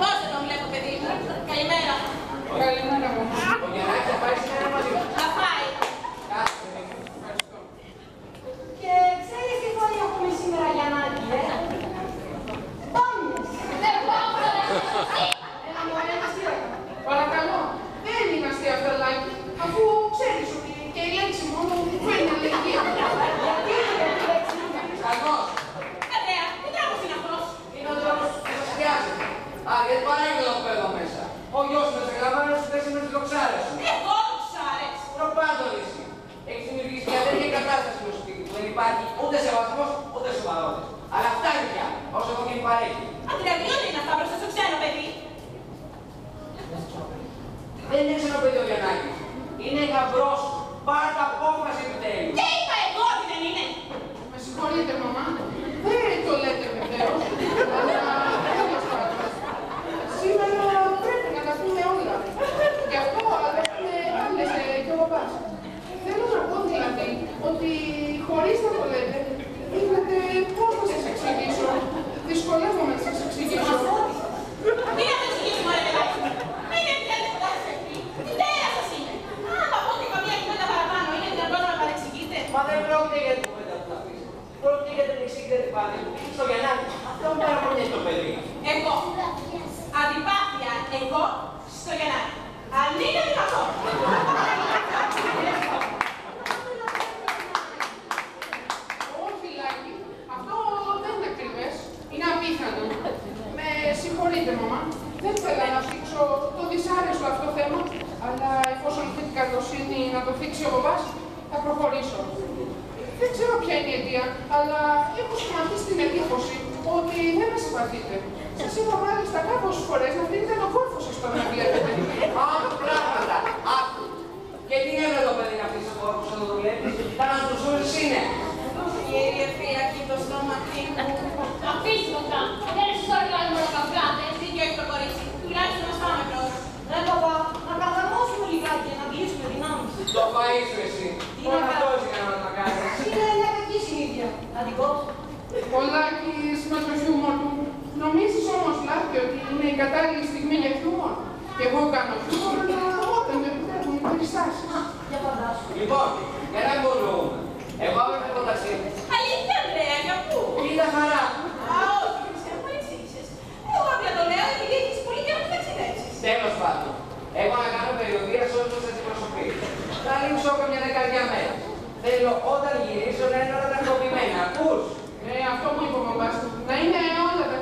Πώς δεν τον βλέπω, παιδί μου. Καλημέρα. Καλημέρα μου. Ο Γιαννάκης θα πάει σήμερα μαζί μου. Θα πάει. Κάτσε, ευχαριστώ. Και ξέρεις τι φωνή έχουμε σήμερα, Γιαννάκη, Πόνιες. Δεν πάω, Ένα μωρέ αστείο. Παρακαλώ, δεν είναι αστείο αυτό, Λάκη, αφού ξέρεις ότι και η λέξη μόνο μου φέρνει αλληλεγγύη. Γιατί είναι η λέξη μου. Καλώς. Κατέα, τι τρόπος είναι αυτός. Είναι ο τρόπος που σας χρειάζεται. Α, γιατί παράγει το εδώ μέσα. Ο γιος μου σε γραμμένο σου θέση με τις λοξάρες σου. Εγώ ξάρες. Προπάντοληση. Έχεις δημιουργήσει μια τέτοια κατάσταση στο σπίτι που δεν υπάρχει ούτε σεβασμός ούτε σοβαρότητες. Αλλά φτάνει πια, όσο εδώ και παρέχει. Αντιλαβιώνει είναι αυτά μπροστά στο ξένο παιδί. Δεν είναι ξένο παιδί ο Γιαννάκης. Είναι γαμπρός σου. Πάρ' τα απόφαση επιτέλους. Και είπα εγώ ότι δεν είναι. Με συγχωρείτε, μαμά, δεν το λέτε βεβαίως, αλλά τέλος πάντων. Σήμερα πρέπει να τα πούμε όλα. Γι' αυτό άλλωστε άλεσε και ο παπάς. Θέλω να πω δηλαδή ότι χωρίς να το λέτε, είδατε πώς να σας εξηγήσω. Δυσκολεύομαι να σας εξηγήσω. Τι να το εξηγήσει, μωρέ παιδάκι. Μην επιτέλετε τα αυτή. Τι τέρα σας είναι. Άμα πω και καμία κουβέντα παραπάνω, είναι δυνατόν να παρεξηγείτε. Μα δεν πρόκειται για την κουβέντα που θα πεις. Πρόκειται για την εξήγητη πάλι. Στο Γιαννάκη. Αυτό μου παραπονιέται το παιδί. Εγώ. Αντιπάθεια εγώ στο Γενάρη. Αν είναι δυνατόν. Όχι, Λάκη, αυτό δεν είναι ακριβές. Είναι απίθανο. Με συγχωρείτε, μαμά. Δεν θέλω να θίξω το δυσάρεστο αυτό θέμα, αλλά εφόσον έχει την καλοσύνη να το θίξει ο παπάς, θα προχωρήσω. Δεν ξέρω ποια είναι η αιτία, αλλά έχω σχηματίσει την εντύπωση ότι δεν με συμπαθείτε. Σας είπα μάλιστα κάποιες φορές να δίνετε τον κόρφο σας όταν με βλέπετε. Άκου πράγματα. Άκου. Και τι είναι το παιδί να αφήσει ο κόρπος να το βλέπεις. Τα να του ζώσεις είναι. Κύριε φύλακη, το στόματι μου. Αφήστε το καν. Δεν είναι στο όργανο μόνο καυγάτες. Δίκιο έχει το κορίτσι. Τουλάχιστον να πάμε πρώτα. Ρε παπά, να καθαρμόσουμε λιγάκι και να κλείσουμε δυνάμεις. Το φαΐ σου εσύ. Μόνο αυτό είναι να τα κάνεις. Είναι μια κακή συνήθεια. Αντικός. Ο Λάκης με το χιούμορ του. Νομίζεις όμως, Λάκη, ότι είναι η κατάλληλη στιγμή για χιούμορ. Και εγώ κάνω χιούμορ, αλλά όταν με επιτρέπουν οι περιστάσεις. Για φαντάσου. Λοιπόν, για να μπορούμε. Εγώ έβρεπε το ταξίδι. Αλήθεια, Ανδρέα, για πού. Είδα χαρά. Α, όχι, Χριστιαν, μου εξήγησες. Εγώ απλά το λέω επειδή έχεις πολύ καιρό να ταξιδέψεις. Τέλος πάντων. Εγώ να κάνω περιοδία σε όλους τους αντιπροσωπείς. Θα λείψω καμιά δεκαετία μέρες. Θέλω όταν γυρίσω να είναι όλα τακτοποιημένα. Ακούς. Αυτό μου είπε ο παπάς του. Να είναι όλα τα